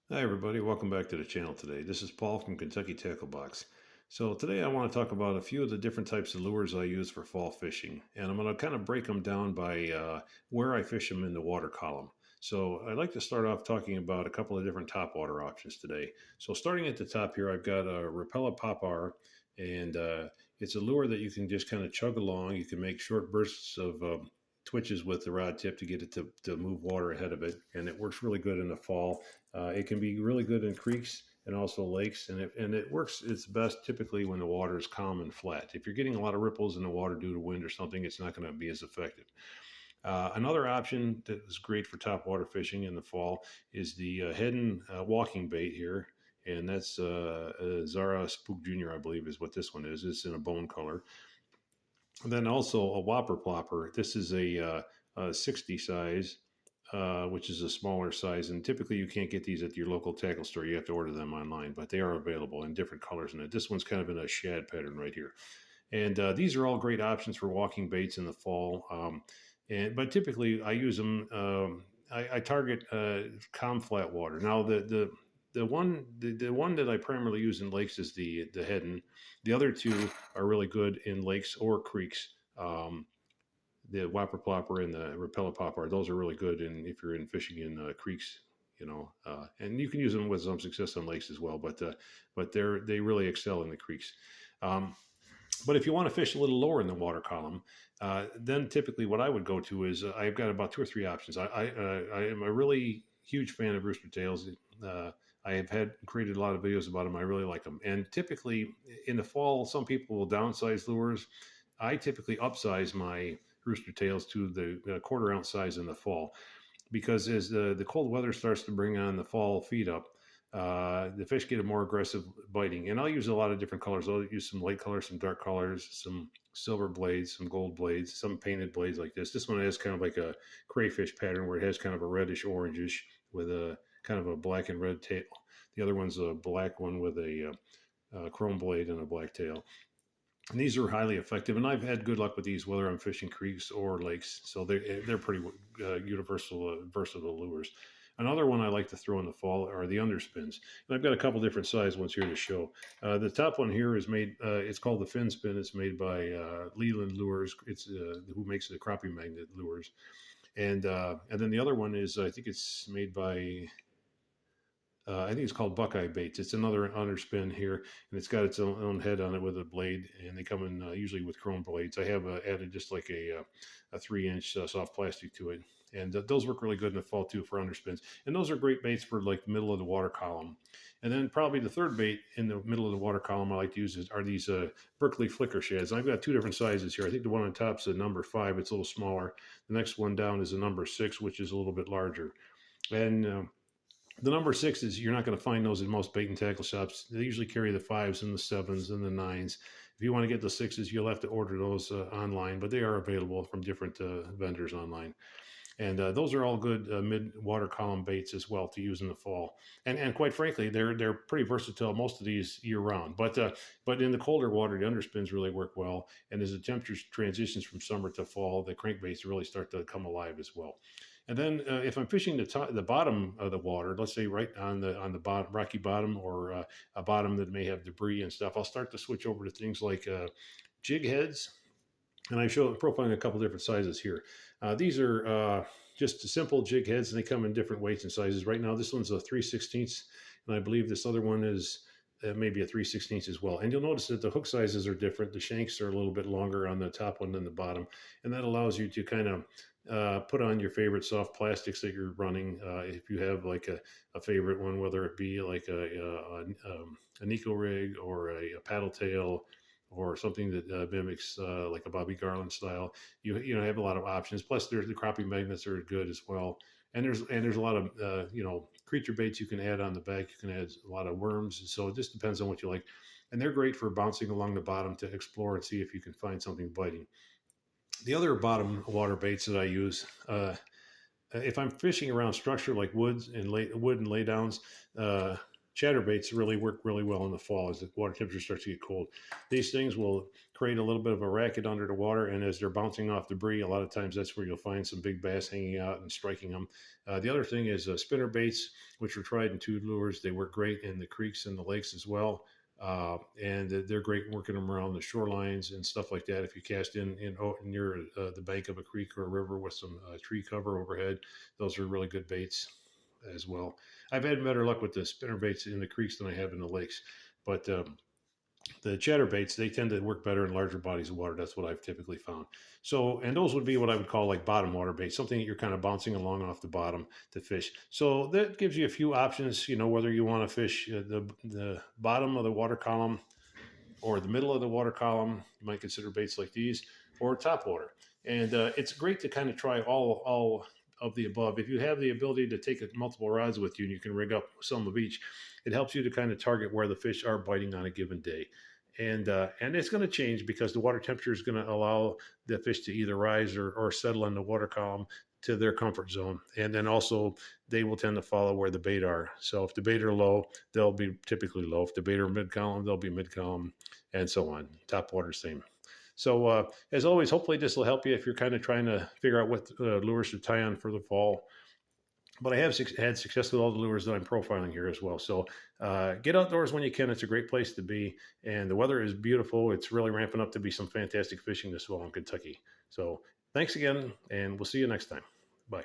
Hi everybody, welcome back to the channel today. This is Paul from Kentucky Tacklebox. So today I want to talk about a few of the different types of lures I use for fall fishing. And I'm going to kind of break them down by where I fish them in the water column. So I'd like to start off talking about a couple of different top water options today. So starting at the top here, I've got a Rapella Popar, and it's a lure that you can just kind of chug along. You can make short bursts of twitches with the rod tip to get it to move water ahead of it, and it works really good in the fall. It can be really good in creeks and also lakes, and it works its best typically when the water is calm and flat. If you're getting a lot of ripples in the water due to wind or something, it's not going to be as effective. Another option that is great for top water fishing in the fall is the Heddon walking bait here, and that's Zara Spook Jr., I believe, is what this one is. It's in a bone color. And then also a Whopper Plopper. This is a 60 size, which is a smaller size. And typically you can't get these at your local tackle store. You have to order them online, but they are available in different colors. And this one's kind of in a shad pattern right here. And these are all great options for walking baits in the fall. But typically I use them. I target calm flat water. Now the one that I primarily use in lakes is the Heddon. The other two are really good in lakes or creeks. The Whopper Plopper and the Rapella Popper, those are really good if you're in fishing in creeks, and you can use them with some success on lakes as well. But they really excel in the creeks. Um, but if you want to fish a little lower in the water column, then typically what I would go to is I've got about two or three options. I am a really huge fan of rooster tails. I have created a lot of videos about them. I really like them. And typically in the fall, some people will downsize lures. I typically upsize my rooster tails to the quarter ounce size in the fall, because as the cold weather starts to bring on the fall feed up, the fish get a more aggressive biting. And I'll use a lot of different colors. I'll use some light colors, some dark colors, some silver blades, some gold blades, some painted blades like this. This one has kind of like a crayfish pattern where it has kind of a reddish orangish with a kind of a black and red tail. The other one's a black one with a chrome blade and a black tail. And these are highly effective, and I've had good luck with these, whether I'm fishing creeks or lakes. So they're pretty universal, versatile lures. Another one I like to throw in the fall are the underspins, and I've got a couple different size ones here to show. The top one here is made. It's called the fin spin. It's made by Leland Lures. It's who makes the crappie magnet lures, and then the other one is I think it's made by I think it's called Buckeye Baits. It's another underspin here, and it's got its own head on it with a blade, and they come in usually with chrome blades. I have added just like a 3-inch soft plastic to it, and those work really good in the fall too for underspins. And those are great baits for like the middle of the water column. And then probably the third bait in the middle of the water column I like to use are these Berkeley flicker shads. I've got two different sizes here. I think the one on top is a number 5. It's a little smaller. The next one down is a number 6, which is a little bit larger. And the number 6s, you're not going to find those in most bait and tackle shops. They usually carry the 5s and the 7s and the 9s. If you want to get the 6s, you'll have to order those online, but they are available from different vendors online. And those are all good mid-water column baits as well to use in the fall. And quite frankly, they're pretty versatile, most of these year round. But in the colder water, the underspins really work well. And as the temperature transitions from summer to fall, the crankbaits really start to come alive as well. And then if I'm fishing the bottom of the water, let's say right on the bottom, rocky bottom, or a bottom that may have debris and stuff, I'll start to switch over to things like jig heads. And I show profiling a couple different sizes here. These are just simple jig heads, and they come in different weights and sizes. Right now, this one's a 3/16, and I believe this other one is maybe a 3/16 as well. And you'll notice that the hook sizes are different. The shanks are a little bit longer on the top one than the bottom, and that allows you to kind of put on your favorite soft plastics that you're running. If you have like a favorite one, whether it be like a Nico rig or a paddle tail or something that mimics like a Bobby Garland style, you have a lot of options. Plus, there's the crappie magnets are good as well. And there's a lot of creature baits you can add on the back. You can add a lot of worms. So it just depends on what you like. And they're great for bouncing along the bottom to explore and see if you can find something biting. The other bottom water baits that I use, if I'm fishing around structure like wood and laydowns, chatterbaits really work really well in the fall as the water temperature starts to get cold. These things will create a little bit of a racket under the water, and as they're bouncing off debris, a lot of times that's where you'll find some big bass hanging out and striking them. The other thing is spinner baits, which are tried and true lures. They work great in the creeks and the lakes as well. And they're great working them around the shorelines and stuff like that. If you cast in near the bank of a creek or a river with some tree cover overhead, those are really good baits as well. I've had better luck with the spinner baits in the creeks than I have in the lakes, but the chatterbaits, they tend to work better in larger bodies of water. That's what I've typically found. So, and those would be what I would call like bottom water bait, something that you're kind of bouncing along off the bottom to fish. So that gives you a few options, whether you want to fish the bottom of the water column or the middle of the water column. You might consider baits like these, or top water. And it's great to kind of try all of the above. If you have the ability to take multiple rods with you and you can rig up some of each, it helps you to kind of target where the fish are biting on a given day. And it's going to change because the water temperature is going to allow the fish to either rise or settle in the water column to their comfort zone. And then also they will tend to follow where the bait are. So if the bait are low, they'll be typically low. If the bait are mid column, they'll be mid column, and so on. Top water, same. So as always, hopefully this will help you if you're kind of trying to figure out what lures to tie on for the fall. But I have had success with all the lures that I'm profiling here as well. So get outdoors when you can. It's a great place to be. And the weather is beautiful. It's really ramping up to be some fantastic fishing this fall in Kentucky. So thanks again, and we'll see you next time. Bye.